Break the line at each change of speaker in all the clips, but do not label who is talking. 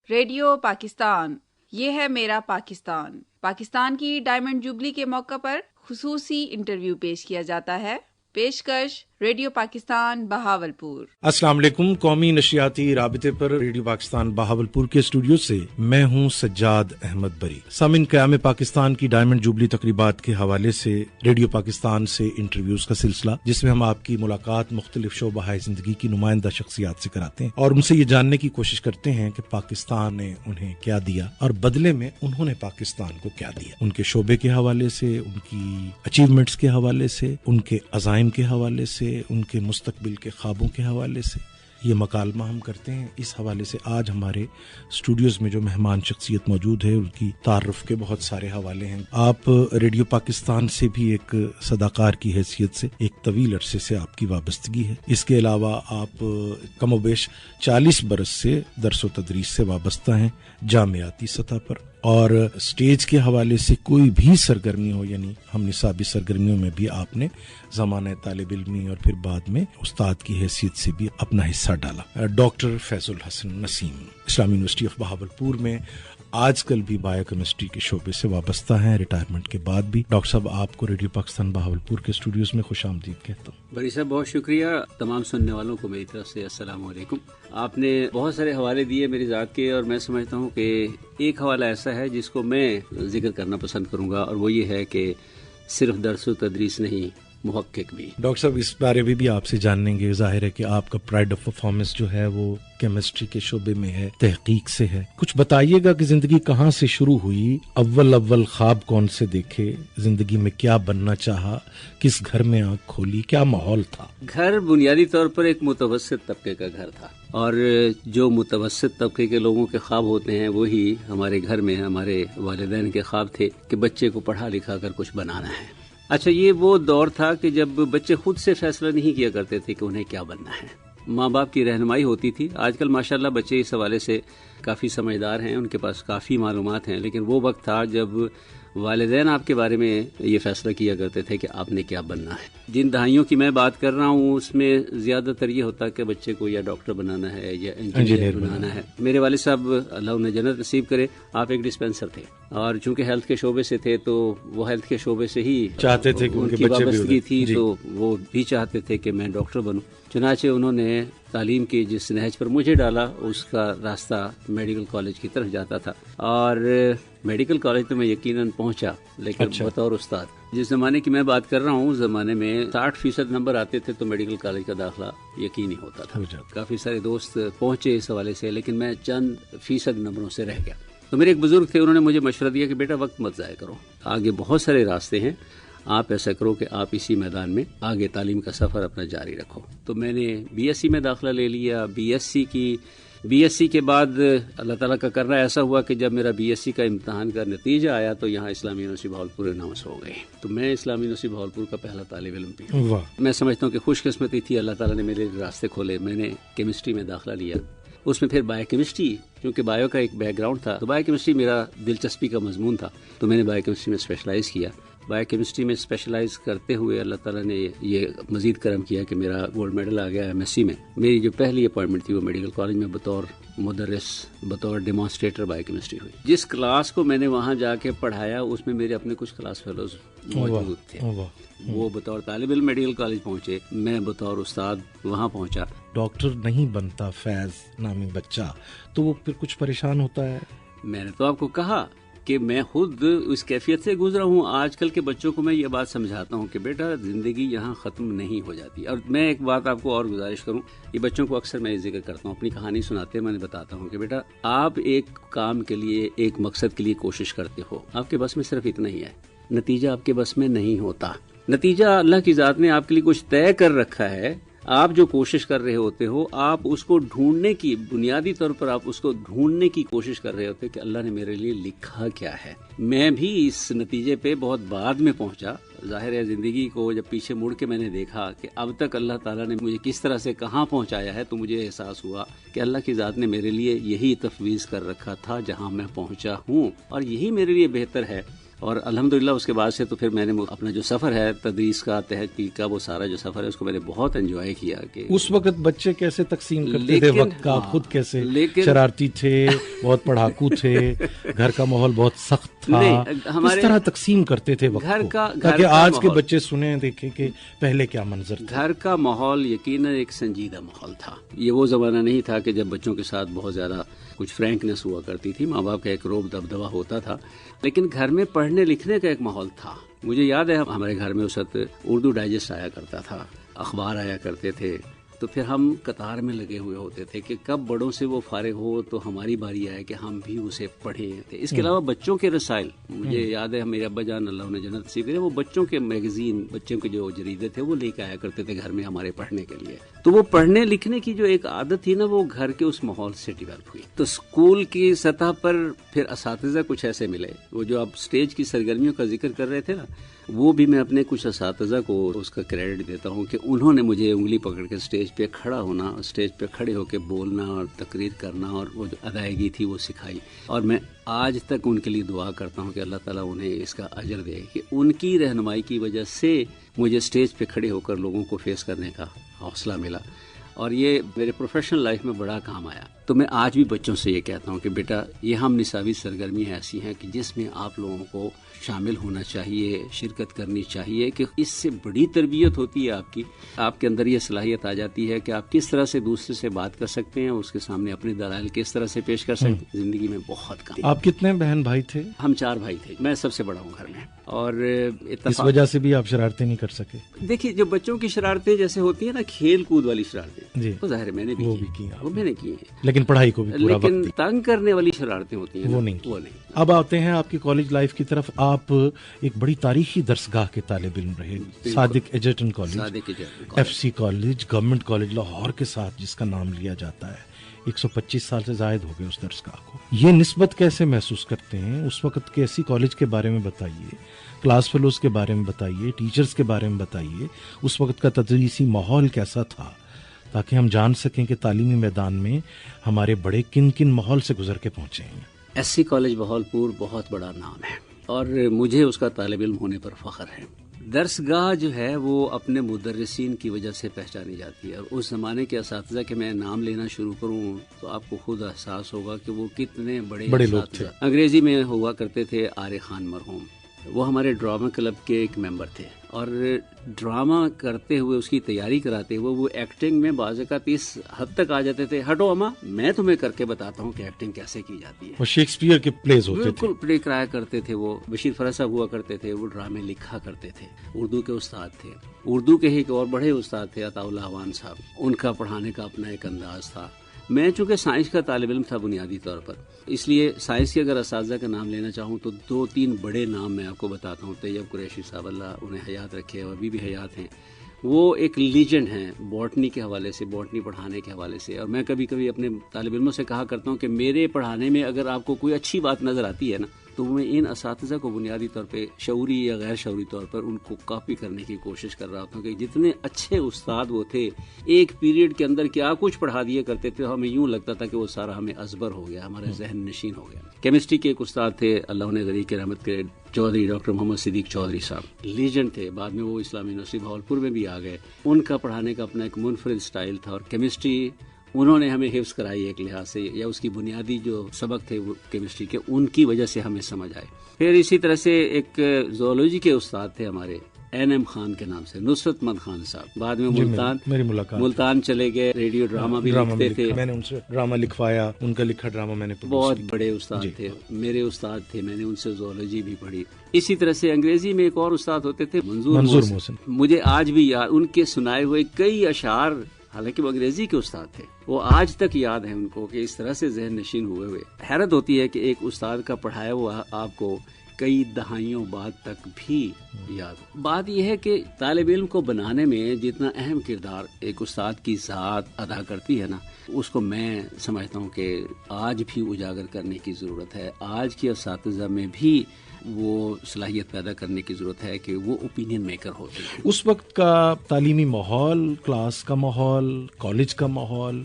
Radio Pakistan, یہ ہے میرا پاکستان۔ پاکستان کی ڈائمنڈ جوبلی کے موقع پر خصوصی انٹرویو پیش کیا جاتا ہے۔ پیشکش ریڈیو پاکستان بہاولپور۔
السلام علیکم۔ قومی نشریاتی رابطے پر ریڈیو پاکستان بہاولپور کے اسٹوڈیو سے میں ہوں سجاد احمد بری۔ سامعین، قیام پاکستان کی ڈائمنڈ جوبلی تقریبات کے حوالے سے ریڈیو پاکستان سے انٹرویوز کا سلسلہ، جس میں ہم آپ کی ملاقات مختلف شعبہ زندگی کی نمائندہ شخصیات سے کراتے ہیں اور ان سے یہ جاننے کی کوشش کرتے ہیں کہ پاکستان نے انہیں کیا دیا اور بدلے میں انہوں نے پاکستان کو کیا دیا، ان کے شعبے کے حوالے سے، ان کی اچیومنٹس کے حوالے سے، ان کے عزائم کے حوالے سے، ان کے مستقبل کے خوابوں کے حوالے سے یہ مکالمہ ہم کرتے ہیں۔ اس حوالے سے آج ہمارے اسٹوڈیوز میں جو مہمان شخصیت موجود ہے، ان کی تعارف کے بہت سارے حوالے ہیں۔ آپ ریڈیو پاکستان سے بھی ایک صداقار کی حیثیت سے ایک طویل عرصے سے آپ کی وابستگی ہے۔ اس کے علاوہ آپ کم و بیش 40 برس سے درس و تدریس سے وابستہ ہیں جامعاتی سطح پر، اور اسٹیج کے حوالے سے کوئی بھی سرگرمی ہو، یعنی ہم نصابی سرگرمیوں میں بھی آپ نے زمانہ طالب علمی اور پھر بعد میں استاد کی حیثیت سے بھی اپنا حصہ ڈالا۔ ڈاکٹر فیض الحسن نسیم اسلامی یونیورسٹی آف بہاولپور میں آج کل بھی بایو کیمسٹری کے شعبے سے وابستہ ہیں، ریٹائرمنٹ کے بعد بھی۔ ڈاکٹر صاحب، آپ کو ریڈیو پاکستان بہاولپور کے اسٹوڈیوز میں خوش آمدید کہتا ہوں۔
بری صاحب، بہت شکریہ۔ تمام سننے والوں کو میری طرف سے السلام علیکم۔ آپ نے بہت سارے حوالے دیے میری ذات کے، اور میں سمجھتا ہوں کہ ایک حوالہ ایسا ہے جس کو میں ذکر کرنا پسند کروں گا، اور وہ یہ ہے کہ صرف درس و تدریس نہیں، محقق بھی۔
ڈاکٹر صاحب، اس بارے میں بھی آپ سے جانیں گے۔ ظاہر ہے کہ آپ کا پرائڈ آف پرفارمنس جو ہے وہ کیمسٹری کے شعبے میں ہے، تحقیق سے ہے۔ کچھ بتائیے گا کہ زندگی کہاں سے شروع ہوئی، اول خواب کون سے دیکھے، زندگی میں کیا بننا چاہا، کس گھر میں آنکھ کھولی، کیا ماحول تھا؟
گھر بنیادی طور پر ایک متوسط طبقے کا گھر تھا، اور جو متوسط طبقے کے لوگوں کے خواب ہوتے ہیں وہی ہمارے گھر میں ہمارے والدین کے خواب تھے کہ بچے کو پڑھا لکھا کر کچھ بنانا ہے۔ اچھا، یہ وہ دور تھا کہ جب بچے خود سے فیصلہ نہیں کیا کرتے تھے کہ انہیں کیا بننا ہے، ماں باپ کی رہنمائی ہوتی تھی۔ آج کل ماشاءاللہ بچے اس حوالے سے کافی سمجھدار ہیں، ان کے پاس کافی معلومات ہیں، لیکن وہ وقت تھا جب والدین آپ کے بارے میں یہ فیصلہ کیا کرتے تھے کہ آپ نے کیا بننا ہے۔ جن دہائیوں کی میں بات کر رہا ہوں اس میں زیادہ تر یہ ہوتا کہ بچے کو یا ڈاکٹر بنانا ہے یا انجینئر بنانا ہے۔ میرے والد صاحب اللہ انہیں جنت نصیب کرے، آپ ایک ڈسپینسر تھے، اور چونکہ ہیلتھ کے شعبے سے تھے تو وہ ہیلتھ کے شعبے سے ہی
چاہتے تھے کہ
ان کی وابستگی تھی، تو وہ بھی چاہتے تھے کہ میں ڈاکٹر بنوں۔ چنانچہ انہوں نے تعلیم کی جس نہج پر مجھے ڈالا، اس کا راستہ میڈیکل کالج کی طرف جاتا تھا، اور میڈیکل کالج تو میں یقیناً پہنچا، لیکن بطور استاد۔ جس زمانے کی میں بات کر رہا ہوں، اس زمانے میں 60% نمبر آتے تھے تو میڈیکل کالج کا داخلہ یقینی ہوتا تھا۔ کافی سارے دوست پہنچے اس حوالے سے، لیکن میں چند فیصد نمبروں سے رہ گیا۔ تو میرے ایک بزرگ تھے، انہوں نے مجھے مشورہ دیا کہ بیٹا وقت مت ضائع کرو، آگے بہت سارے راستے ہیں، آپ ایسا کرو کہ آپ اسی میدان میں آگے تعلیم کا سفر اپنا جاری رکھو۔ تو میں نے بی ایس سی میں داخلہ لے لیا۔ بی ایس سی کے بعد اللہ تعالیٰ کا کرنا ایسا ہوا کہ جب میرا بی ایس سی کا امتحان کا نتیجہ آیا تو یہاں اسلامی یونیورسٹی بہاولپور اناؤنس ہو گئی، تو میں اسلامی یونیورسٹی بہاولپور کا پہلا طالب علم بھی۔ میں سمجھتا ہوں کہ خوش قسمتی تھی، اللہ تعالیٰ نے میرے راستے کھولے۔ میں نے کیمسٹری میں داخلہ لیا، اس میں پھر بایو کیمسٹری، کیونکہ بایو کا ایک بیک گراؤنڈ تھا تو بایو کیمسٹری میرا دلچسپی کا مضمون تھا، تو میں نے بایو کیمسٹری میں اسپیشلائز کیا۔ بایو کیمسٹری میں اسپیشلائز کرتے ہوئے اللہ تعالیٰ نے یہ مزید کرم کیا کہ میرا گولڈ میڈل آ گیا ایم ایس سی میں۔ میری جو پہلی اپوائنٹمنٹ تھی وہ میڈیکل کالج میں بطور مدرس، بطور ڈیمانسٹریٹر بایو کیمسٹری ہوئی۔ جس کلاس کو میں نے وہاں جا کے پڑھایا اس میں میرے اپنے کچھ کلاس فیلوز موجود تھے، وہ بطور طالب علم میڈیکل کالج پہنچے، میں بطور استاد وہاں پہنچا۔
ڈاکٹر نہیں بنتا فیض نامی بچہ تو وہ پھر کچھ پریشان ہوتا ہے؟
میں نے تو آپ کو کہا کہ میں خود اس کیفیت سے گزرا ہوں۔ آج کل کے بچوں کو میں یہ بات سمجھاتا ہوں کہ بیٹا زندگی یہاں ختم نہیں ہو جاتی۔ اور میں ایک بات آپ کو اور گزارش کروں، یہ بچوں کو اکثر میں ذکر کرتا ہوں، اپنی کہانی سناتے میں بتاتا ہوں کہ بیٹا آپ ایک کام کے لیے، ایک مقصد کے لیے کوشش کرتے ہو، آپ کے بس میں صرف اتنا ہی ہے، نتیجہ آپ کے بس میں نہیں ہوتا۔ نتیجہ اللہ کی ذات نے آپ کے لیے کچھ طے کر رکھا ہے، آپ جو کوشش کر رہے ہوتے ہو، آپ اس کو ڈھونڈنے کی، بنیادی طور پر آپ اس کو ڈھونڈنے کی کوشش کر رہے ہوتے کہ اللہ نے میرے لیے لکھا کیا ہے۔ میں بھی اس نتیجے پہ بہت بعد میں پہنچا۔ ظاہر ہے زندگی کو جب پیچھے مڑ کے میں نے دیکھا کہ اب تک اللہ تعالیٰ نے مجھے کس طرح سے کہاں پہنچایا ہے، تو مجھے احساس ہوا کہ اللہ کی ذات نے میرے لیے یہی تفویض کر رکھا تھا جہاں میں پہنچا ہوں، اور یہی میرے لیے بہتر ہے۔ اور الحمدللہ اس کے بعد سے تو پھر میں نے اپنا جو سفر ہے تدریس کا، تحقیق کا، وہ سارا جو سفر ہے اس کو میں نے بہت انجوائے کیا. کہ
اس وقت بچے کیسے تقسیم کرتے تھے وقت کا؟ آپ خود کیسے شرارتی تھے، بہت پڑھاکو تھے، گھر کا ماحول بہت سخت تھا، کس طرح تقسیم کرتے تھے وقت کو تاکہ آج کے بچے سنیں دیکھیں کہ پہلے کیا منظر تھا؟
گھر کا ماحول یقیناً ایک سنجیدہ ماحول تھا. یہ وہ زمانہ نہیں تھا کہ جب بچوں کے ساتھ بہت زیادہ کچھ فرینکنس ہوا کرتی تھی. ماں باپ کا ایک روب دبدبہ ہوتا تھا، لیکن گھر میں پڑھنے لکھنے کا ایک ماحول تھا. مجھے یاد ہے ہمارے گھر میں اس وقت اردو ڈائجسٹ آیا کرتا تھا، اخبار آیا کرتے تھے، تو پھر ہم قطار میں لگے ہوئے ہوتے تھے کہ کب بڑوں سے وہ فارغ ہو تو ہماری باری آئے کہ ہم بھی اسے پڑھیں. اس کے علاوہ بچوں کے رسائل، مجھے یاد ہے میرے ابا جان اللہ انہیں جنت نصیب کرے، وہ بچوں کے میگزین، بچوں کے جو جریدے تھے وہ لے کے آیا کرتے تھے گھر میں ہمارے پڑھنے کے لیے. تو وہ پڑھنے لکھنے کی جو ایک عادت تھی نا، وہ گھر کے اس ماحول سے ڈیولپ ہوئی. تو اسکول کی سطح پر پھر اساتذہ کچھ ایسے ملے، وہ جو آپ اسٹیج کی سرگرمیوں کا ذکر کر رہے تھے نا، وہ بھی میں اپنے کچھ اساتذہ کو اس کا کریڈٹ دیتا ہوں کہ انہوں نے مجھے انگلی پکڑ کے اسٹیج پہ کھڑا ہونا، اسٹیج پہ کھڑے ہو کے بولنا اور تقریر کرنا اور وہ جو ادائیگی تھی وہ سکھائی. اور میں آج تک ان کے لیے دعا کرتا ہوں کہ اللہ تعالیٰ انہیں اس کا اجر دے کہ ان کی رہنمائی کی وجہ سے مجھے اسٹیج پہ کھڑے ہو کر لوگوں کو فیس کرنے کا حوصلہ ملا، اور یہ میرے پروفیشنل لائف میں بڑا کام آیا. تو میں آج بھی بچوں سے یہ کہتا ہوں کہ بیٹا یہ ہم نصابی سرگرمیاں ایسی ہیں کہ جس میں آپ لوگوں کو شامل ہونا چاہیے، شرکت کرنی چاہیے، کہ اس سے بڑی تربیت ہوتی ہے آپ کے اندر یہ صلاحیت آ جاتی ہے کہ آپ کس طرح سے دوسرے سے بات کر سکتے ہیں، اس کے سامنے اپنے دلائل کس طرح سے پیش کر سکتے ہیں. زندگی میں بہت کام.
آپ کتنے بہن بھائی تھے؟
ہم 4 بھائی تھے، میں سب سے بڑا ہوں گھر میں. اور
اس وجہ سے بھی آپ شرارتیں نہیں کر سکے؟
دیکھیے جو بچوں کی شرارتیں جیسے ہوتی ہیں نا، کھیل کود والی شرارتیں،
جی
وہ ظاہر ہے میں نے بھی کی ہیں،
لیکن پڑھائی کو بھی پورا وقت،
لیکن تنگ کرنے والی شرارتیں ہوتی ہیں
وہ نہیں. اب آتے ہیں آپ کی کالج لائف کی طرف. آپ ایک بڑی تاریخی درسگاہ کے طالب علم رہے، Sadiq Egerton college, F C college, government college Lahore کے ساتھ جس کا نام لیا جاتا ہے. 125 سال سے زائد ہو گئے اس درسگاہ کو. یہ نسبت کیسے محسوس کرتے ہیں؟ اس وقت کے ایسی کالج کے بارے میں بتائیے، کلاس فیلوز کے بارے میں بتائیے، ٹیچرز کے بارے میں بتائیے، اس وقت کا تدریسی ماحول کیسا تھا، تاکہ ہم جان سکیں کہ تعلیمی میدان میں ہمارے بڑے کن کن ماحول سے گزر کے پہنچے ہیں.
ایس سی کالج بہاولپور بہت بڑا نام ہے اور مجھے اس کا طالب علم ہونے پر فخر ہے. درسگاہ جو ہے وہ اپنے مدرسین کی وجہ سے پہچانی جاتی ہے، اور اس زمانے کے اساتذہ کے میں نام لینا شروع کروں تو آپ کو خود احساس ہوگا کہ وہ کتنے بڑے
لوگ تھے.
انگریزی میں ہوا کرتے تھے عارف خان مرحوم، وہ ہمارے ڈرامہ کلب کے ایک ممبر تھے، اور ڈرامہ کرتے ہوئے اس کی تیاری کراتے ہوئے وہ ایکٹنگ میں بعض اوقات اس حد تک آ جاتے تھے، ہٹو اما میں تمہیں کر کے بتاتا ہوں کہ ایکٹنگ کیسے کی جاتی ہے.
وہ شیکسپیئر کے پلیز ہوتے تھے،
بالکل پلے کرایا کرتے تھے. وہ بشیر فرح صاحب ہوا کرتے تھے، وہ ڈرامے لکھا کرتے تھے. اردو کے استاد تھے، اردو کے ہی ایک اور بڑے استاد تھے عطا اللہ عوان صاحب، ان کا پڑھانے کا اپنا ایک انداز تھا. میں چونکہ سائنس کا طالب علم تھا بنیادی طور پر، اس لیے سائنس کے اگر اساتذہ کا نام لینا چاہوں تو 2-3 بڑے نام میں آپ کو بتاتا ہوں. طیب قریشی صاحب اللہ انہیں حیات رکھے، ابھی بھی حیات ہیں، وہ ایک لیجنڈ ہیں باٹنی کے حوالے سے، باٹنی پڑھانے کے حوالے سے. اور میں کبھی کبھی اپنے طالب علموں سے کہا کرتا ہوں کہ میرے پڑھانے میں اگر آپ کو کوئی اچھی بات نظر آتی ہے نا، تو میں ان اساتذہ کو بنیادی طور پہ شعوری یا غیر شعوری طور پر ان کو کاپی کرنے کی کوشش کر رہا ہوتا ہوں کہ جتنے اچھے استاد وہ تھے، ایک پیریڈ کے اندر کیا کچھ پڑھا دیا کرتے تھے، ہمیں یوں لگتا تھا کہ وہ سارا ہمیں ازبر ہو گیا، ہمارے ذہن نشین ہو گیا. کیمسٹری کے ایک استاد تھے اللہ انہیں غریق کے رحمت کرے، چودھری ڈاکٹر محمد صدیق چودھری صاحب، لیجنڈ تھے. بعد میں وہ اسلامی یونیورسٹی بہاولپور میں بھی آ گئے. ان کا پڑھانے کا اپنا ایک منفرد سٹائل تھا، اور کیمسٹری انہوں نے ہمیں حفظ کرائی ایک لحاظ سے، یا اس کی بنیادی جو سبق تھے وہ کیمسٹری کے، ان کی وجہ سے ہمیں سمجھ آئے. پھر اسی طرح سے ایک زولوجی کے استاد تھے ہمارے این خان کے نام سے، نصرت مند خان صاحب. بعد میں ملتان چلے گئے، ریڈیو ڈرامہ بھی لکھتے تھے،
میں نے ان سے ڈرامہ لکھوایا، ان کا لکھا ڈرامہ میں نے
بہت بڑے استاد تھے. میرے استاد تھے، میں نے ان سے زولوجی بھی پڑھی. اسی طرح سے انگریزی میں ایک اور استاد ہوتے تھے منظور محسن. مجھے آج بھی یاد ان کے سنائے ہوئے کئی اشعار، حالانکہ وہ انگریزی کے استاد تھے، وہ آج تک یاد ہیں ان کو کہ اس طرح سے ذہن نشین ہوئے. حیرت ہوتی ہے کہ ایک استاد کا پڑھایا ہوا آپ کو کئی دہائیوں بعد تک بھی یاد ہو. بات یہ ہے کہ طالب علم کو بنانے میں جتنا اہم کردار ایک استاد کی ذات ادا کرتی ہے نا، اس کو میں سمجھتا ہوں کہ آج بھی اجاگر کرنے کی ضرورت ہے. آج کے اساتذہ میں بھی وہ صلاحیت پیدا کرنے کی ضرورت ہے کہ وہ اوپینین میکر ہوتے ہیں.
اس وقت کا تعلیمی ماحول، کلاس کا ماحول، کالج کا ماحول،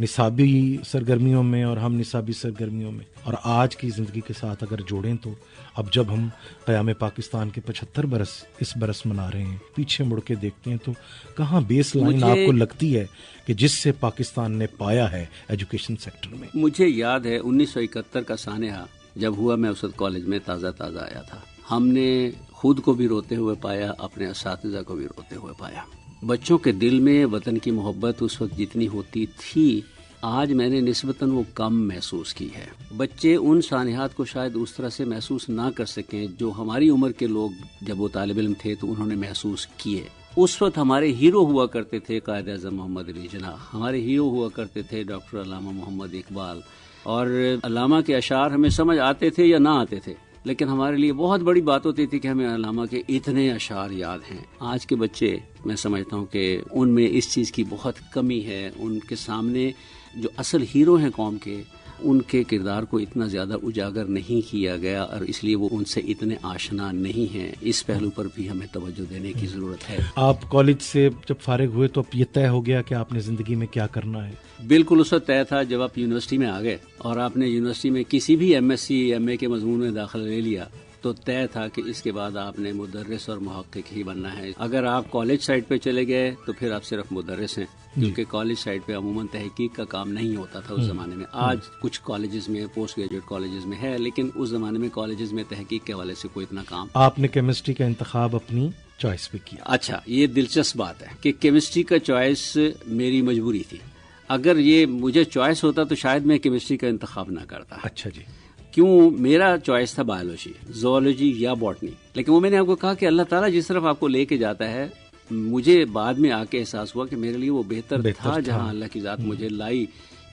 نصابی سرگرمیوں میں اور ہم نصابی سرگرمیوں میں اور آج کی زندگی کے ساتھ اگر جوڑیں تو اب جب ہم قیام پاکستان کے 75 برس اس برس منا رہے ہیں، پیچھے مڑ کے دیکھتے ہیں تو کہاں بیس لائن آپ کو لگتی ہے کہ جس سے پاکستان نے پایا ہے ایجوکیشن سیکٹر میں؟
مجھے یاد ہے 1971 کا سانحہ جب ہوا، میں اس وقت کالج میں تازہ آیا تھا. ہم نے خود کو بھی روتے ہوئے پایا، اپنے اساتذہ کو بھی روتے ہوئے پایا. بچوں کے دل میں وطن کی محبت اس وقت جتنی ہوتی تھی، آج میں نے نسبتاً وہ کم محسوس کی ہے. بچے ان سانحات کو شاید اس طرح سے محسوس نہ کر سکیں جو ہماری عمر کے لوگ جب وہ طالب علم تھے تو انہوں نے محسوس کیے. اس وقت ہمارے ہیرو ہوا کرتے تھے قائد اعظم محمد علی جناح، ہمارے ہیرو ہوا کرتے تھے ڈاکٹر علامہ محمد اقبال، اور علامہ کے اشعار ہمیں سمجھ آتے تھے یا نہ آتے تھے، لیکن ہمارے لیے بہت بڑی بات ہوتی تھی کہ ہمیں علامہ کے اتنے اشعار یاد ہیں. آج کے بچے، میں سمجھتا ہوں کہ ان میں اس چیز کی بہت کمی ہے. ان کے سامنے جو اصل ہیرو ہیں قوم کے، ان کے کردار کو اتنا زیادہ اجاگر نہیں کیا گیا، اور اس لیے وہ ان سے اتنے آشنا نہیں ہیں. اس پہلو پر بھی ہمیں توجہ دینے کی ضرورت ہے.
آپ کالج سے جب فارغ ہوئے تو اب یہ طے ہو گیا کہ آپ نے زندگی میں کیا کرنا ہے؟
بالکل اس وقت طے تھا جب آپ یونیورسٹی میں آ گئے اور آپ نے یونیورسٹی میں کسی بھی ایم ایس سی ایم اے کے مضمون میں داخلہ لے لیا تو طے تھا کہ اس کے بعد آپ نے مدرس اور محقق ہی بننا ہے. اگر آپ کالج سائٹ پہ چلے گئے تو پھر آپ صرف مدرس ہیں، کیونکہ کالج سائٹ پہ عموماً تحقیق کا کام نہیں ہوتا تھا اس زمانے میں. آج کچھ کالجز میں، پوسٹ گریجویٹ کالجز میں ہے، لیکن اس زمانے میں کالجز میں تحقیق کے حوالے سے کوئی اتنا کام.
آپ نے کیمسٹری کا انتخاب اپنی چوائس پہ کیا؟
اچھا، یہ دلچسپ بات ہے کہ کیمسٹری کا چوائس میری مجبوری تھی. اگر یہ مجھے چوائس ہوتا تو شاید میں کیمسٹری کا انتخاب نہ کرتا.
اچھا جی.
کیوں؟ میرا چوائس تھا بایولوجی، زوالوجی یا باٹنی. لیکن وہ میں نے آپ کو کہا کہ اللہ تعالیٰ جس طرف آپ کو لے کے جاتا ہے، مجھے بعد میں آ کے احساس ہوا کہ میرے لیے وہ بہتر تھا جہاں اللہ کی ذات مجھے لائی،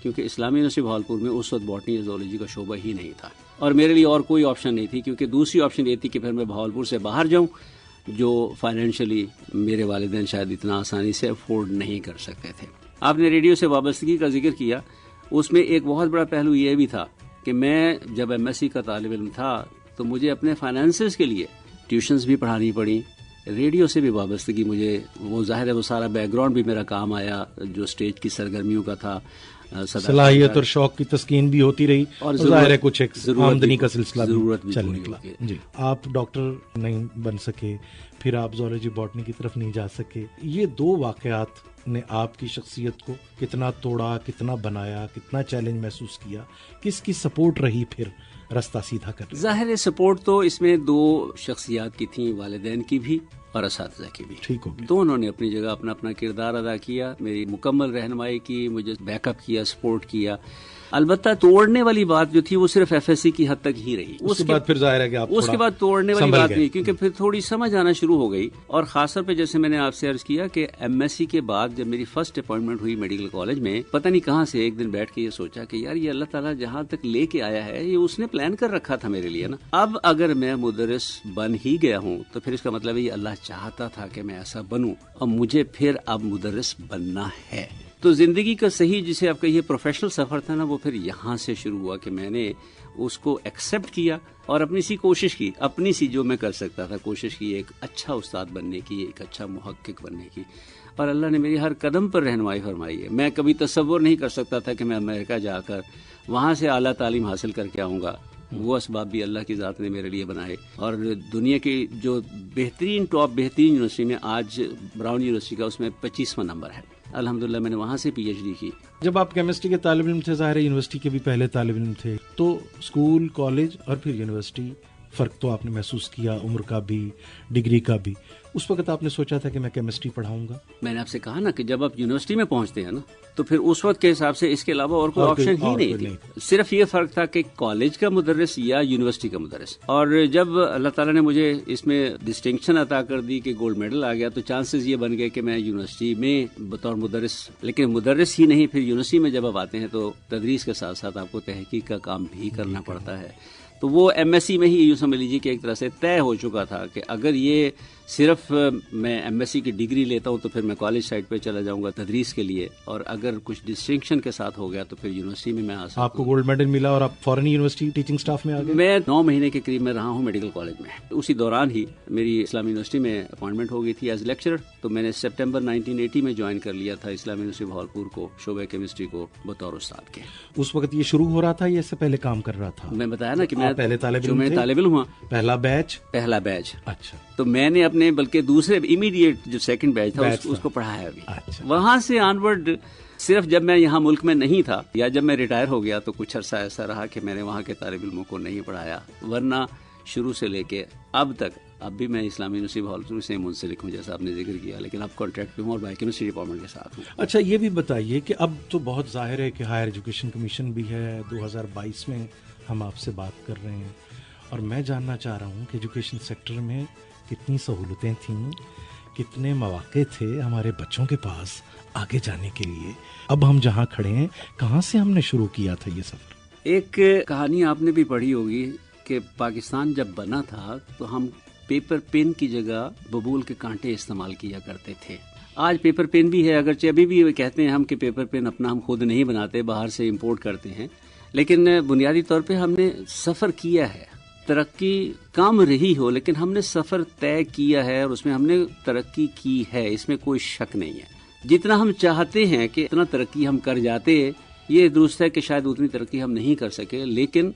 کیونکہ اسلامی یونیورسٹی بہاولپور میں اس وقت باٹنی یا زوالوجی کا شعبہ ہی نہیں تھا، اور میرے لیے اور کوئی آپشن نہیں تھی، کیونکہ دوسری آپشن یہ تھی کہ پھر میں بہاولپور سے باہر جاؤں، جو فائنینشلی میرے والدین شاید اتنا آسانی سے افورڈ نہیں کر سکتے تھے. آپ نے ریڈیو سے وابستگی کا ذکر کیا، اس میں ایک بہت بڑا پہلو یہ بھی تھا کہ میں جب ایم ایس سی کا طالب علم تھا تو مجھے اپنے فائنانسز کے لیے ٹیوشنز بھی پڑھانی پڑی. ریڈیو سے بھی وابستگی مجھے، وہ ظاہر ہے وہ سارا بیک گراؤنڈ بھی میرا کام آیا جو اسٹیج کی سرگرمیوں کا تھا.
صلاحیت اور شوق کی تسکین بھی ہوتی رہی، اور ظاہر ہے کچھ ایک آمدنی کا سلسلہ بھی چل نکلا. جی، آپ ڈاکٹر نہیں بن سکے، پھر آپ زوالوجی باٹنی کی طرف نہیں جا سکے. یہ دو واقعات نے آپ کی شخصیت کو کتنا توڑا، کتنا بنایا، کتنا چیلنج محسوس کیا؟ کس کی سپورٹ رہی پھر رستہ سیدھا کرنے؟
ظاہر ہے سپورٹ تو اس میں دو شخصیات کی تھیں، والدین کی بھی اور اساتذہ کی بھی.
ٹھیک ہو گیا.
دونوں نے اپنی جگہ اپنا اپنا کردار ادا کیا، میری مکمل رہنمائی کی، مجھے بیک اپ کیا، سپورٹ کیا. البتہ توڑنے والی بات جو تھی وہ صرف ایف ایس سی کی حد تک ہی رہی.
اس کے بعد پھر ظاہر ہے کہ آپ
اس کے بعد توڑنے والی بات نہیں، کیونکہ پھر تھوڑی سمجھ آنا شروع ہو گئی. اور خاص طور پہ جیسے میں نے آپ سے عرض کیا کہ ایم ایس سی کے بعد جب میری فرسٹ اپائنٹمنٹ ہوئی میڈیکل کالج میں، پتہ نہیں کہاں سے ایک دن بیٹھ کے یہ سوچا کہ یار یہ اللہ تعالیٰ جہاں تک لے کے آیا ہے یہ اس نے پلان کر رکھا تھا میرے لیے نا. اب اگر میں مدرس بن ہی گیا ہوں تو پھر اس کا مطلب ہے یہ اللہ چاہتا تھا کہ میں ایسا بنوں، اور مجھے پھر اب مدرس بننا ہے. تو زندگی کا صحیح جسے آپ کہیے پروفیشنل سفر تھا نا، وہ پھر یہاں سے شروع ہوا کہ میں نے اس کو ایکسیپٹ کیا اور اپنی سی کوشش کی، اپنی سی جو میں کر سکتا تھا کوشش کی، ایک اچھا استاد بننے کی، ایک اچھا محقق بننے کی. اور اللہ نے میری ہر قدم پر رہنمائی فرمائی ہے. میں کبھی تصور نہیں کر سکتا تھا کہ میں امریکہ جا کر وہاں سے اعلیٰ تعلیم حاصل کر کے آؤں گا. وہ اسباب بھی اللہ کی ذات نے میرے لیے بنائے. اور دنیا کی جو بہترین ٹاپ بہترین یونیورسٹی میں، آج براؤن یونیورسٹی کا اس میں 25واں نمبر ہے. الحمدللہ میں نے وہاں سے پی ایچ ڈی کی.
جب آپ کیمسٹری کے طالب علم تھے، ظاہر ہے یونیورسٹی کے بھی پہلے طالب علم تھے، تو اسکول، کالج اور پھر یونیورسٹی، فرق تو آپ نے محسوس کیا، عمر کا بھی، ڈگری کا بھی. اس وقت آپ نے سوچا تھا کہ میں کیمسٹری پڑھاؤں گا؟ میں نے
آپ سے کہا نا کہ جب آپ یونیورسٹی میں پہنچتے ہیں نا تو پھر اس وقت کے حساب سے اس کے علاوہ اور کوئی آپشن ہی نہیں تھی. صرف یہ فرق تھا کہ کالج کا مدرس یا یونیورسٹی کا مدرس. اور جب اللہ تعالیٰ نے مجھے اس میں ڈسٹنکشن عطا کر دی کہ گولڈ میڈل آ گیا، تو چانسز یہ بن گئے کہ میں یونیورسٹی میں بطور مدرس، لیکن مدرس ہی نہیں، پھر یونیورسٹی میں جب آپ آتے ہیں تو تدریس کے ساتھ ساتھ آپ کو تحقیق کا کام بھی کرنا پڑتا ہے. تو وہ ایم ایس سی میں ہی یوں سمجھ لیجیے کہ ایک طرح سے طے ہو چکا تھا کہ اگر یہ صرف میں MSc کی ڈگری لیتا ہوں تو پھر میں کالج سائٹ پہ چلا جاؤں گا تدریس کے لیے، اور اگر کچھ ڈسٹنکشن کے ساتھ ہو گیا تو پھر یونیورسٹی میں آ سکتا ہوں۔
آپ کو گولڈ میڈل ملا اور آپ فوراً یونیورسٹی ٹیچنگ سٹاف میں آ گئے؟
میں 9 مہینے کے قریب میں رہا ہوں میڈیکل کالج میں، اسی دوران ہی میری اسلامی یونیورسٹی میں اپائنٹمنٹ ہو گئی تھی ایز لیکچرر، تو میں نے سپٹمبر 1980 میں جوائن کر لیا تھا اسلامی یونیورسٹی بہاولپور کو، شعبہ کیمسٹری کو بطور استاد کے۔
اس وقت یہ شروع ہو رہا تھا یا اس سے پہلے کام کر رہا تھا؟
میں بتایا نا کہ میں
پہلے
طالب علم ہوا،
پہلا بیچ۔
اچھا، تو میں نے اپنے بلکہ دوسرے امیڈیٹ جو سیکنڈ بیچ تھا اس کو پڑھایا ابھی۔ وہاں سے آنورڈ صرف جب میں یہاں ملک میں نہیں تھا یا جب میں ریٹائر ہو گیا تو کچھ عرصہ ایسا رہا کہ میں نے وہاں کے طالب علموں کو نہیں پڑھایا، ورنہ شروع سے لے کے اب تک، اب بھی میں اسلامی یونیورسٹی بہاولپور سے منسلک ہوں جیسا آپ نے ذکر کیا، لیکن اب کانٹریکٹ پہ ہوں اور بایوکیمسٹری ڈپارٹمنٹ کے ساتھ ہوں۔
اچھا، یہ بھی بتائیے کہ اب تو بہت ظاہر ہے کہ ہائر ایجوکیشن کمیشن بھی ہے، 2022 میں ہم آپ سے بات کر رہے ہیں، اور میں جاننا چاہ رہا ہوں کہ ایجوکیشن سیکٹر میں کتنی سہولتیں تھیں، کتنے مواقع تھے ہمارے بچوں کے پاس آگے جانے کے لیے۔ اب ہم جہاں کھڑے ہیں، کہاں سے ہم نے شروع کیا تھا یہ سفر؟
ایک کہانی آپ نے بھی پڑھی ہوگی کہ پاکستان جب بنا تھا تو ہم پیپر پین کی جگہ ببول کے کانٹے استعمال کیا کرتے تھے۔ آج پیپر پین بھی ہے، اگرچہ ابھی بھی کہتے ہیں ہم کہ پیپر پین اپنا ہم خود نہیں بناتے، باہر سے امپورٹ کرتے ہیں، لیکن بنیادی طور پہ ہم نے سفر کیا ہے۔ ترقی کم رہی ہو لیکن ہم نے سفر طے کیا ہے اور اس میں ہم نے ترقی کی ہے، اس میں کوئی شک نہیں ہے۔ جتنا ہم چاہتے ہیں کہ اتنا ترقی ہم کر جاتے، یہ درست ہے کہ شاید اتنی ترقی ہم نہیں کر سکے، لیکن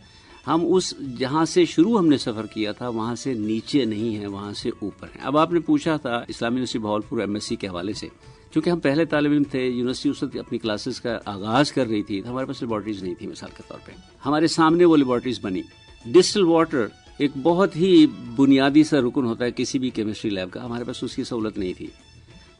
ہم اس جہاں سے شروع ہم نے سفر کیا تھا وہاں سے نیچے نہیں ہیں، وہاں سے اوپر ہیں۔ اب آپ نے پوچھا تھا اسلامی یونیورسٹی بہاولپور MSc کے حوالے سے، چونکہ ہم پہلے طالب علم تھے، یونیورسٹی اس وقت اپنی کلاسز کا آغاز کر رہی تھی، ہمارے پاس لیبارٹریز نہیں تھی۔ مثال کے طور پہ ہمارے سامنے وہ لیبارٹریز بنی۔ ڈسٹل واٹر ایک بہت ہی بنیادی سا رکن ہوتا ہے کسی بھی کیمسٹری لیب کا، ہمارے پاس اس کی سہولت نہیں تھی،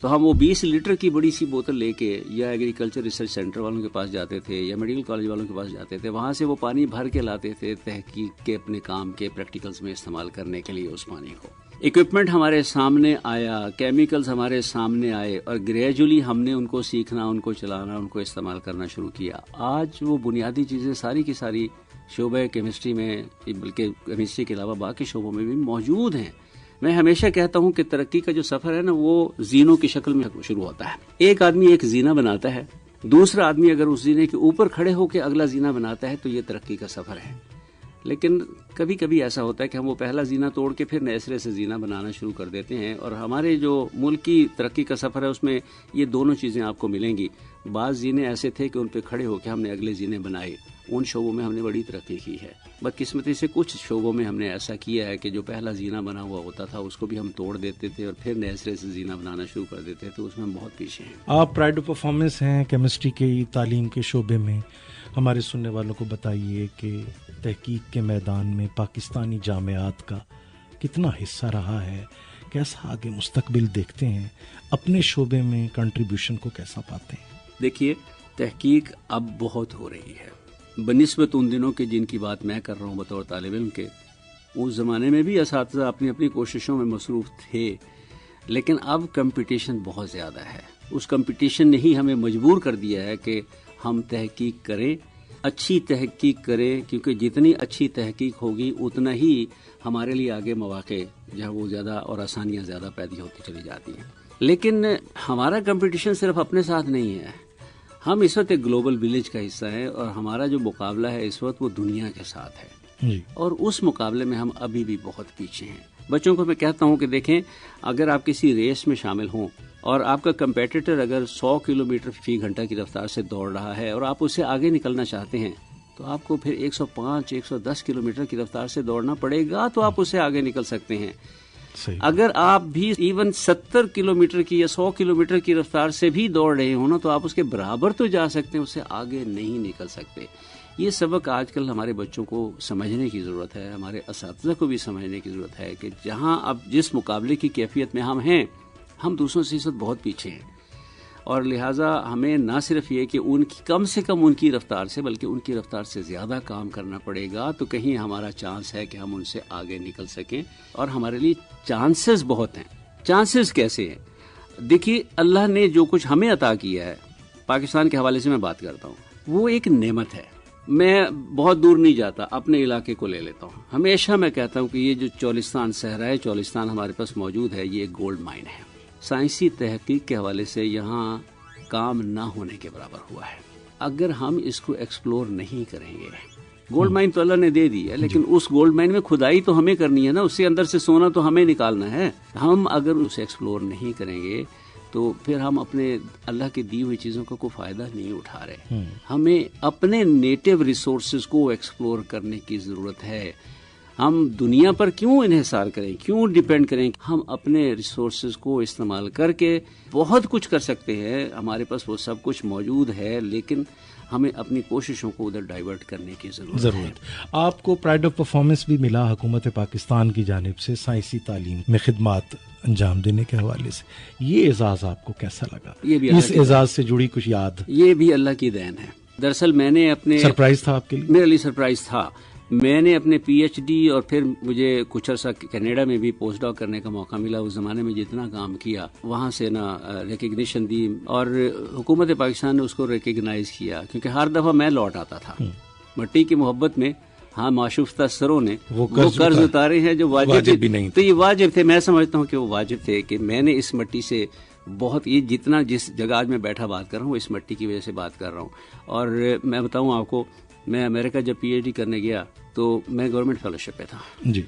تو ہم وہ 20 لیٹر کی بڑی سی بوتل لے کے یا ایگریکلچر ریسرچ سینٹر والوں کے پاس جاتے تھے یا میڈیکل کالج والوں کے پاس جاتے تھے، وہاں سے وہ پانی بھر کے لاتے تھے تحقیق کے اپنے کام کے پریکٹیکلز میں استعمال کرنے کے لیے اس پانی کو۔ اکوپمنٹ ہمارے سامنے آیا، کیمیکلز ہمارے سامنے آئے، اور گریجولی ہم نے ان کو سیکھنا، ان کو چلانا، ان کو استعمال کرنا شروع کیا۔ آج وہ بنیادی چیزیں ساری کی ساری شعبہ کیمسٹری میں، بلکہ کیمسٹری کے علاوہ باقی شعبوں میں بھی موجود ہیں۔ میں ہمیشہ کہتا ہوں کہ ترقی کا جو سفر ہے نا، وہ زینوں کی شکل میں شروع ہوتا ہے۔ ایک آدمی ایک زینہ بناتا ہے، دوسرا آدمی اگر اس زینے کے اوپر کھڑے ہو کے اگلا زینہ بناتا ہے تو یہ ترقی کا سفر ہے۔ لیکن کبھی کبھی ایسا ہوتا ہے کہ ہم وہ پہلا زینہ توڑ کے پھر نئے سرے سے زینہ بنانا شروع کر دیتے ہیں، اور ہمارے جو ملک کی ترقی کا سفر ہے اس میں یہ دونوں چیزیں آپ کو ملیں گی۔ بعض زینے ایسے تھے کہ ان پہ کھڑے ہو کے ہم نے اگلے زینے بنائے، ان شعبوں میں ہم نے بڑی ترقی کی ہے۔ بدقسمتی سے کچھ شعبوں میں ہم نے ایسا کیا ہے کہ جو پہلا زینہ بنا ہوا ہوتا تھا اس کو بھی ہم توڑ دیتے تھے اور پھر نئے سرے سے زینہ بنانا شروع کر دیتے، تو اس میں ہم بہت پیچھے ہیں۔
آپ پرائڈ آف پرفارمنس ہیں کیمسٹری کی تعلیم کے شعبے میں، ہمارے سننے والوں کو بتائیے کہ تحقیق کے میدان میں پاکستانی جامعات کا کتنا حصہ رہا ہے، کیسا آگے مستقبل دیکھتے ہیں، اپنے شعبے میں کنٹریبیوشن کو کیسا پاتے ہیں؟
دیکھیے، تحقیق اب بہت ہو رہی ہے بنسبت ان دنوں کے جن کی بات میں کر رہا ہوں بطور طالب علم کے۔ اس زمانے میں بھی اساتذہ اپنی اپنی کوششوں میں مصروف تھے، لیکن اب کمپٹیشن بہت زیادہ ہے۔ اس کمپٹیشن نے ہی ہمیں مجبور کر دیا ہے کہ ہم تحقیق کریں، اچھی تحقیق کریں، کیونکہ جتنی اچھی تحقیق ہوگی اتنا ہی ہمارے لیے آگے مواقع جہاں وہ زیادہ اور آسانیاں زیادہ پیدا ہوتی چلی جاتی ہیں۔ لیکن ہمارا کمپٹیشن صرف اپنے ساتھ نہیں ہے، ہم اس وقت ایک گلوبل ولیج کا حصہ ہیں، اور ہمارا جو مقابلہ ہے اس وقت وہ دنیا کے ساتھ ہے، اور اس مقابلے میں ہم ابھی بھی بہت پیچھے ہیں۔ بچوں کو میں کہتا ہوں کہ دیکھیں، اگر آپ کسی ریس میں شامل ہوں اور آپ کا کمپیٹیٹر اگر 100 کلومیٹر فی گھنٹہ کی رفتار سے دوڑ رہا ہے اور آپ اس سے آگے نکلنا چاہتے ہیں، تو آپ کو پھر 105 110 کلومیٹر کی رفتار سے دوڑنا پڑے گا، تو آپ اس سے آگے نکل سکتے ہیں۔ اگر آپ بھی ایون 70 کلومیٹر کی یا 100 کلومیٹر کی رفتار سے بھی دوڑ رہے ہوں نا، تو آپ اس کے برابر تو جا سکتے ہیں، اس سے آگے نہیں نکل سکتے۔ یہ سبق آج کل ہمارے بچوں کو سمجھنے کی ضرورت ہے، ہمارے اساتذہ کو بھی سمجھنے کی ضرورت ہے کہ جہاں اب جس مقابلے کی کیفیت میں ہم ہیں، ہم دوسروں سے بہت پیچھے ہیں، اور لہٰذا ہمیں نہ صرف یہ کہ ان کی کم سے کم ان کی رفتار سے، بلکہ ان کی رفتار سے زیادہ کام کرنا پڑے گا، تو کہیں ہمارا چانس ہے کہ ہم ان سے آگے نکل سکیں، اور ہمارے لیے چانسز بہت ہیں۔ چانسز کیسے ہیں؟ دیکھیے، اللہ نے جو کچھ ہمیں عطا کیا ہے، پاکستان کے حوالے سے میں بات کرتا ہوں، وہ ایک نعمت ہے۔ میں بہت دور نہیں جاتا، اپنے علاقے کو لے لیتا ہوں. ہمیشہ میں کہتا ہوں کہ یہ جو چولستان صحرائے چولستان ہمارے پاس موجود ہے، یہ ایک گولڈ مائن ہے. سائنسی تحقیق کے حوالے سے یہاں کام نہ ہونے کے برابر ہوا ہے. اگر ہم اس کو ایکسپلور نہیں کریں گے، گولڈ مائن تو اللہ نے دے دی ہے، لیکن اس گولڈ مائن میں کھدائی تو ہمیں کرنی ہے نا، اس سے اندر سے سونا تو ہمیں نکالنا ہے. ہم اگر اسے ایکسپلور نہیں کریں گے تو پھر ہم اپنے اللہ کے دی ہوئی چیزوں کا کوئی فائدہ نہیں اٹھا رہے. ہمیں اپنے نیٹو ریسورسز کو ایکسپلور کرنے کی ضرورت ہے. ہم دنیا پر کیوں انحصار کریں، کیوں ڈیپینڈ کریں؟ ہم اپنے ریسورسز کو استعمال کر کے بہت کچھ کر سکتے ہیں. ہمارے پاس وہ سب کچھ موجود ہے، لیکن ہمیں اپنی کوششوں کو ادھر ڈائیورٹ کرنے کی ضرورت ہے.
آپ کو پرائڈ آف پرفارمنس بھی ملا حکومت پاکستان کی جانب سے سائنسی تعلیم میں خدمات انجام دینے کے حوالے سے. یہ اعزاز آپ کو کیسا لگا؟ اس اعزاز سے جڑی کچھ یاد؟
یہ بھی اللہ کی دین ہے. دراصل میں نے اپنے
سرپرائز تھا آپ کے لیے؟
میرے لیے سرپرائز تھا. میں نے اپنے پی ایچ ڈی اور پھر مجھے کچھ عرصہ کینیڈا میں بھی پوسٹ ڈاک کرنے کا موقع ملا. اس زمانے میں جتنا کام کیا وہاں سے ریکگنیشن دی، اور حکومت پاکستان نے اس کو ریکگنائز کیا، کیونکہ ہر دفعہ میں لوٹ آتا تھا مٹی کی محبت میں. ہاں، معشوفتہ سروں نے وہ قرض اتارے ہیں جو واجب بھی نہیں، تو یہ واجب تھے. میں سمجھتا ہوں کہ وہ واجب تھے کہ میں نے اس مٹی سے بہت، یہ جتنا جس جگہ آج میں بیٹھا بات کر رہا ہوں اس مٹی کی وجہ سے بات کر رہا ہوں. اور میں بتاؤں آپ کو، میں امریکہ جب پی ایچ ڈی کرنے گیا تو میں گورنمنٹ فیلوشپ پہ تھا.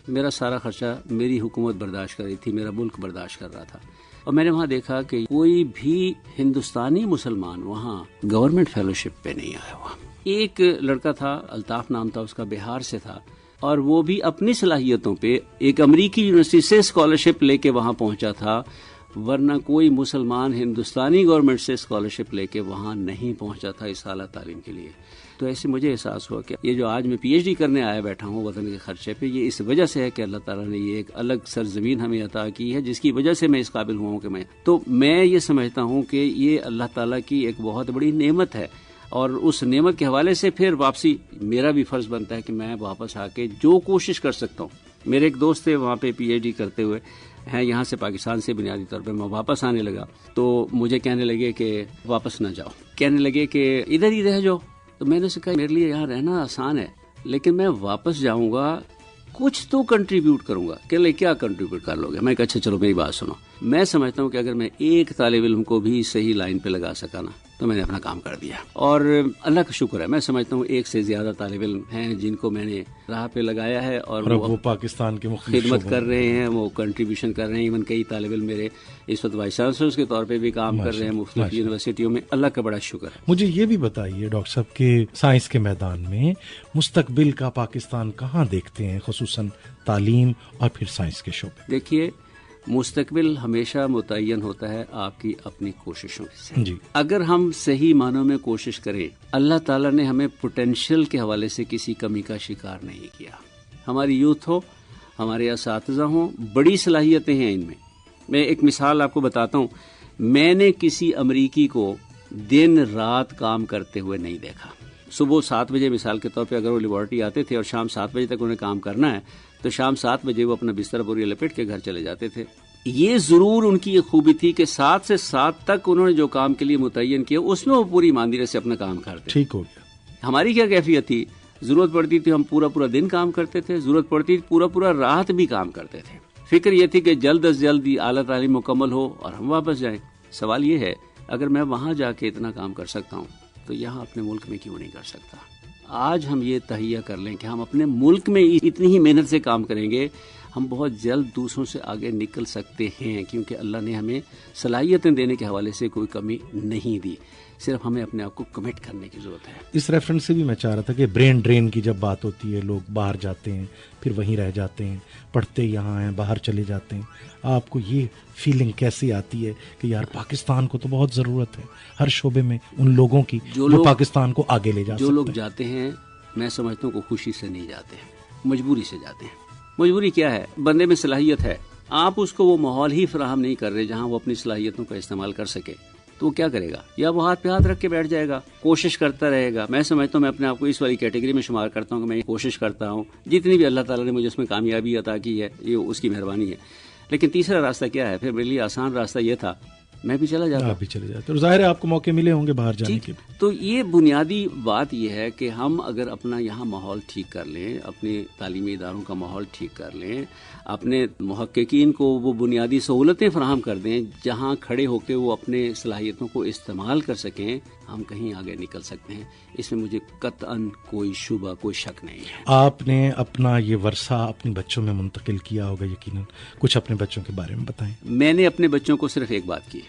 میرا سارا خرچہ میری حکومت برداشت کر رہی تھی، میرا ملک برداشت کر رہا تھا. اور میں نے وہاں دیکھا کہ کوئی بھی ہندوستانی مسلمان وہاں گورنمنٹ فیلوشپ پہ نہیں آیا ہوا. ایک لڑکا تھا، الطاف نام تھا اس کا، بہار سے تھا، اور وہ بھی اپنی صلاحیتوں پہ ایک امریکی یونیورسٹی سے اسکالرشپ لے کے وہاں پہنچا تھا، ورنہ کوئی مسلمان ہندوستانی گورنمنٹ سے اسکالرشپ لے کے وہاں نہیں پہنچا تھا اس اعلیٰ تعلیم کے لیے. تو ایسے مجھے احساس ہوا کہ یہ جو آج میں پی ایچ ڈی کرنے آیا بیٹھا ہوں وطن کے خرچے پہ، یہ اس وجہ سے ہے کہ اللہ تعالیٰ نے یہ ایک الگ سرزمین ہمیں عطا کی ہے جس کی وجہ سے میں اس قابل ہوا ہوں کہ میں یہ سمجھتا ہوں کہ یہ اللہ تعالیٰ کی ایک بہت بڑی نعمت ہے. اور اس نعمت کے حوالے سے پھر واپسی میرا بھی فرض بنتا ہے کہ میں واپس آ کے جو کوشش کر سکتا ہوں. میرے ایک دوست تھے وہاں پہ پی ایچ ڈی کرتے ہوئے ہیں یہاں سے پاکستان سے، بنیادی طور پہ میں واپس آنے لگا تو مجھے کہنے لگے کہ واپس نہ جاؤ، کہنے لگے کہ ادھر ہی رہ جاؤ. تو میں نے اسے کہا میرے لیے یہاں رہنا آسان ہے، لیکن میں واپس جاؤں گا کچھ تو کنٹریبیوٹ کروں گا. کہ لے کیا کنٹریبیوٹ کر لو گے؟ میں کہا اچھا چلو میری بات سنو. میں سمجھتا ہوں کہ اگر میں ایک طالب علم کو بھی صحیح لائن پہ لگا سکا نا تو میں نے اپنا کام کر دیا. اور اللہ کا شکر ہے، میں سمجھتا ہوں ایک سے زیادہ طالب علم ہیں جن کو میں نے راہ پہ لگایا ہے، اور
وہ پاکستان کے مختلف
خدمت کر رہے ہیں، وہ کنٹریبیوشن کر رہے ہیں. ایون کئی طالب علم میرے اس وقت وائس چانسلرز کے طور پہ بھی کام کر رہے ہیں مختلف یونیورسٹیوں میں. اللہ کا بڑا شکر ہے.
مجھے یہ بھی بتائیے ڈاکٹر صاحب کہ سائنس کے میدان میں مستقبل کا پاکستان کہاں دیکھتے ہیں، خصوصاً تعلیم اور پھر سائنس کے شعبے؟
دیکھیے، مستقبل ہمیشہ متعین ہوتا ہے آپ کی اپنی کوششوں سے. اگر ہم صحیح معنوں میں کوشش کریں، اللہ تعالیٰ نے ہمیں پوٹینشیل کے حوالے سے کسی کمی کا شکار نہیں کیا. ہماری یوتھ ہو، ہمارے اساتذہ ہوں، بڑی صلاحیتیں ہیں ان میں. میں ایک مثال آپ کو بتاتا ہوں. میں نے کسی امریکی کو دن رات کام کرتے ہوئے نہیں دیکھا. صبح 7 بجے مثال کے طور پہ اگر وہ لیبارٹری آتے تھے اور شام 7 بجے تک انہیں کام کرنا ہے تو شام 7 بجے وہ اپنا بستر بوری لپیٹ کے گھر چلے جاتے تھے. یہ ضرور ان کی ایک خوبی تھی کہ 7 سے 7 تک انہوں نے جو کام کے لیے متعین کیا اس میں وہ پوری ایمانداری سے اپنا کام کرتے.
ٹھیک ہو گیا.
ہماری کیا کیفیت تھی؟ ضرورت پڑتی تھی ہم پورا دن کام کرتے تھے، ضرورت پڑتی تھی پورا رات بھی کام کرتے تھے. فکر یہ تھی کہ جلد از جلد اعلیٰ تعلیم مکمل ہو اور ہم واپس جائیں. سوال یہ ہے اگر میں وہاں جا کے اتنا کام کر سکتا ہوں تو یہاں اپنے ملک میں کیوں نہیں کر سکتا؟ آج ہم یہ تہیہ کر لیں کہ ہم اپنے ملک میں اتنی ہی محنت سے کام کریں گے، ہم بہت جلد دوسروں سے آگے نکل سکتے ہیں، کیونکہ اللہ نے ہمیں صلاحیتیں دینے کے حوالے سے کوئی کمی نہیں دی. صرف ہمیں اپنے آپ کو کمٹ کرنے کی ضرورت ہے.
اس ریفرنس سے بھی میں چاہ رہا تھا کہ برین ڈرین کی جب بات ہوتی ہے، لوگ باہر جاتے ہیں پھر وہیں رہ جاتے ہیں، پڑھتے یہاں ہیں باہر چلے جاتے ہیں. آپ کو یہ فیلنگ کیسی آتی ہے کہ یار پاکستان کو تو بہت ضرورت ہے ہر شعبے میں ان لوگوں کی جو پاکستان کو آگے لے جا سکتے ہیں؟
جو لوگ جاتے ہیں میں سمجھتا ہوں کہ خوشی سے نہیں جاتے ہیں، مجبوری سے جاتے ہیں. مجبوری کیا ہے؟ بندے میں صلاحیت ہے، آپ اس کو وہ ماحول ہی فراہم نہیں کر رہے جہاں وہ اپنی صلاحیتوں کا استعمال کر سکے، تو وہ کیا کرے گا؟ یا وہ ہاتھ پہ ہاتھ رکھ کے بیٹھ جائے گا، کوشش کرتا رہے گا. میں سمجھتا ہوں، میں اپنے آپ کو اس والی کیٹیگری میں شمار کرتا ہوں کہ میں کوشش کرتا ہوں، جتنی بھی اللہ تعالیٰ نے مجھے اس میں کامیابی عطا کی ہے یہ اس کی مہربانی ہے. لیکن تیسرا راستہ کیا ہے؟ پھر میرے لیے آسان راستہ یہ تھا میں بھی چلا جاتا.
آپ بھی چلے جاتے, اور ظاہر ہے آپ کو موقع ملے ہوں گے باہر جانے کے.
تو یہ بنیادی بات یہ ہے کہ ہم اگر اپنا یہاں ماحول ٹھیک کر لیں, اپنے تعلیمی اداروں کا ماحول ٹھیک کر لیں, اپنے محققین کو وہ بنیادی سہولتیں فراہم کر دیں جہاں کھڑے ہو کے وہ اپنے صلاحیتوں کو استعمال کر سکیں, ہم کہیں آگے نکل سکتے ہیں. اس میں مجھے قطعاً کوئی شبہ, کوئی شک نہیں ہے.
آپ نے اپنا یہ ورثہ اپنے بچوں میں منتقل کیا ہوگا یقیناً, کچھ اپنے بچوں کے بارے میں بتائیں.
میں نے اپنے بچوں کو صرف ایک بات کی,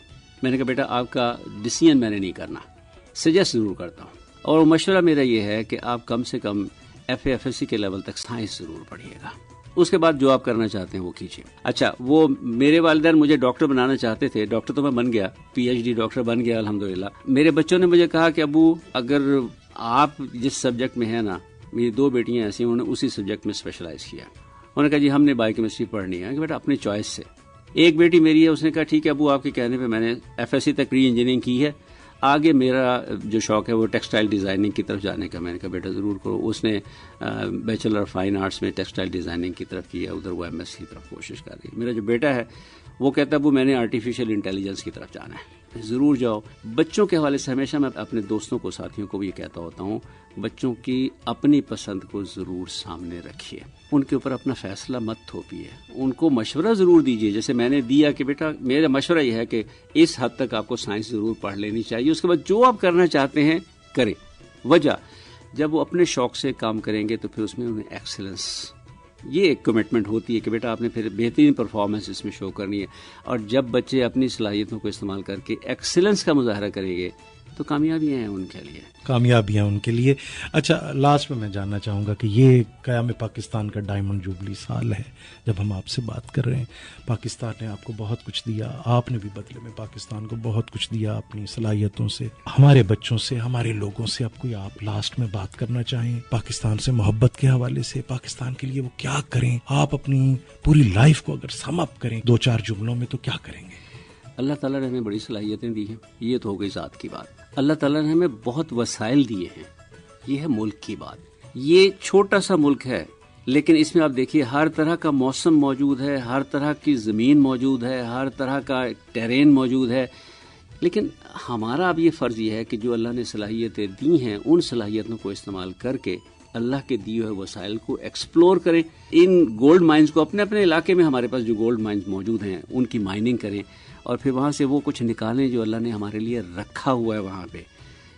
میں نے کہا بیٹا آپ کا ڈیسیژن میں نے نہیں کرنا, سجیسٹ ضرور کرتا ہوں, اور مشورہ میرا یہ ہے کہ آپ کم سے کم FA/FSC کے لیول تک سائنس ضرور پڑھیے گا, اس کے بعد جو آپ کرنا چاہتے ہیں وہ کیجیے. اچھا, وہ میرے والدین مجھے ڈاکٹر بنانا چاہتے تھے, ڈاکٹر تو میں بن گیا, PhD ڈاکٹر بن گیا الحمدللہ. میرے بچوں نے مجھے کہا کہ ابو اگر آپ جس سبجیکٹ میں ہیں نا, میری 2 بیٹیاں ایسی, انہوں نے اسی سبجیکٹ میں اسپیشلائز کیا. انہوں نے کہا جی ہم نے بایو کیمسٹری پڑھنی ہے. کہ بیٹا اپنی چوائس سے. ایک بیٹی میری ہے, اس نے کہا ٹھیک ہے ابو آپ کے کہنے پہ میں نے FSC تک ری انجینئرنگ کی ہے, آگے میرا جو شوق ہے وہ ٹیکسٹائل ڈیزائننگ کی طرف جانے کا. میں نے کہا بیٹا ضرور کرو. اس نے بیچلر آف فائن آرٹس میں ٹیکسٹائل ڈیزائننگ کی طرف کیا, ادھر وہ MS کی طرف کوشش کر رہی ہے. میرا جو بیٹا ہے وہ کہتا ہے ابو میں نے آرٹیفیشیل انٹیلیجنس کی طرف جانا ہے. ضرور جاؤ. بچوں کے حوالے سے ہمیشہ میں اپنے دوستوں کو, ساتھیوں کو بھی یہ کہتا ہوتا ہوں, بچوں کی اپنی پسند کو ضرور سامنے رکھیے, ان کے اوپر اپنا فیصلہ مت تھوپیے, ان کو مشورہ ضرور دیجیے جیسے میں نے دیا کہ بیٹا میرا مشورہ یہ ہے کہ اس حد تک آپ کو سائنس ضرور پڑھ لینی چاہیے, اس کے بعد جو آپ کرنا چاہتے ہیں کریں. وجہ جب وہ اپنے شوق سے کام کریں گے تو پھر اس میں انہیں ایکسلنس, یہ ایک کمٹمنٹ ہوتی ہے کہ بیٹا آپ نے پھر بہترین پرفارمنس اس میں شو کرنی ہے. اور جب بچے اپنی صلاحیتوں کو استعمال کر کے ایکسلنس کا مظاہرہ کریں گے تو کامیابیاں ہیں ان کے لیے,
کامیابیاں ان کے لیے. اچھا, لاسٹ میں جاننا چاہوں گا کہ یہ قیام پاکستان کا ڈائمنڈ جوبلی سال ہے. جب ہم آپ سے بات کر رہے ہیں, پاکستان نے آپ کو بہت کچھ دیا, آپ نے بھی بدلے میں پاکستان کو بہت کچھ دیا اپنی صلاحیتوں سے. ہمارے بچوں سے, ہمارے لوگوں سے اب کوئی آپ لاسٹ میں بات کرنا چاہیں پاکستان سے محبت کے حوالے سے, پاکستان کے لیے وہ کیا کریں, آپ اپنی پوری لائف کو اگر سم اپ کریں 2-4 جملوں میں تو کیا کریں گے؟
اللہ تعالیٰ نے ہمیں بڑی صلاحیتیں دی ہیں, یہ تو ہو گئی ذات کی بات. اللہ تعالیٰ نے ہمیں بہت وسائل دیے ہیں, یہ ہے ملک کی بات. یہ چھوٹا سا ملک ہے لیکن اس میں آپ دیکھیے ہر طرح کا موسم موجود ہے, ہر طرح کی زمین موجود ہے, ہر طرح کا ٹیرین موجود ہے. لیکن ہمارا اب یہ فرض یہ ہے کہ جو اللہ نے صلاحیتیں دی ہیں ان صلاحیتوں کو استعمال کر کے اللہ کے دیے ہوئے وسائل کو ایکسپلور کریں. ان گولڈ مائنز کو اپنے اپنے علاقے میں, ہمارے پاس جو گولڈ مائنز موجود ہیں ان کی مائننگ کریں, اور پھر وہاں سے وہ کچھ نکالیں جو اللہ نے ہمارے لیے رکھا ہوا ہے وہاں پہ.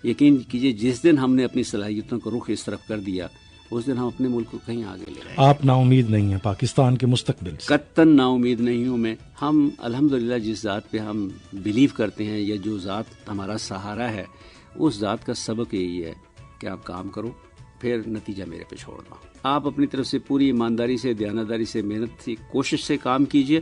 یقین کیجئے جس دن ہم نے اپنی صلاحیتوں کو رخ اس طرف کر دیا اس دن ہم اپنے ملک کو کہیں آگے لے رہے ہیں.
آپ نا امید نہیں ہیں پاکستان کے مستقبل سے؟
قطعاً نا امید نہیں ہوں میں. ہم الحمدللہ جس ذات پہ ہم بلیو کرتے ہیں یا جو ذات ہمارا سہارا ہے, اس ذات کا سبق یہی ہے کہ آپ کام کرو, پھر نتیجہ میرے پہ چھوڑ دو. آپ اپنی طرف سے پوری ایمانداری سے, دیانتداری سے, محنت سے, کوشش سے کام کیجئے,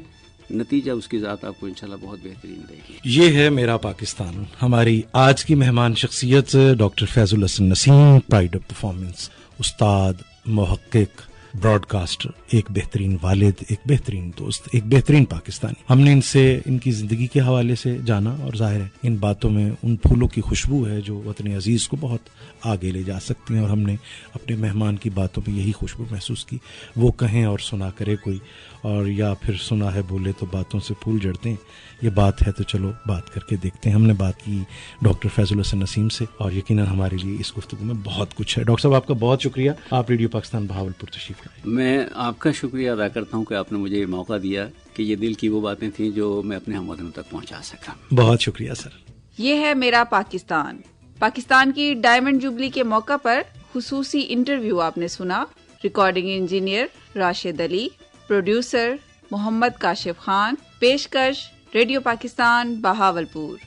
نتیجہ اس کی ذات آپ کو انشاءاللہ بہت بہترین دے گی.
یہ ہے میرا پاکستان. ہماری آج کی مہمان شخصیت doctor Faiz ul Hassan Naseem, pride of performance, استاد, محقق, براڈ کاسٹر, ایک بہترین والد, ایک بہترین دوست, ایک بہترین پاکستانی. ہم نے ان سے ان کی زندگی کے حوالے سے جانا, اور ظاہر ہے ان باتوں میں ان پھولوں کی خوشبو ہے جو وطن عزیز کو بہت آگے لے جا سکتی ہیں, اور ہم نے اپنے مہمان کی باتوں میں یہی خوشبو محسوس کی. وہ کہیں اور سنا کرے کوئی, اور یا پھر سنا ہے بولے تو باتوں سے پھول جڑتے ہیں. یہ بات ہے تو چلو بات کر کے دیکھتے ہیں. ہم نے بات کی ڈاکٹر فیض الحسن نسیم سے, اور یقیناً ہمارے لیے اس گفتگو میں بہت کچھ ہے. ڈاکٹر صاحب آپ کا بہت شکریہ, آپ ریڈیو پاکستان بہاولپور تشریف لائے.
میں آپ کا شکریہ ادا کرتا ہوں کہ آپ نے مجھے یہ موقع دیا کہ یہ دل کی وہ باتیں تھیں جو میں اپنے ہم وطنوں تک پہنچا سکا.
بہت شکریہ سر.
یہ ہے میرا پاکستان. پاکستان کی ڈائمنڈ جوبلی کے موقع پر خصوصی انٹرویو آپ نے سنا. ریکارڈنگ انجینئر راشد علی, پروڈیوسر محمد کاشف خان, پیشکش ریڈیو پاکستان بہاولپور.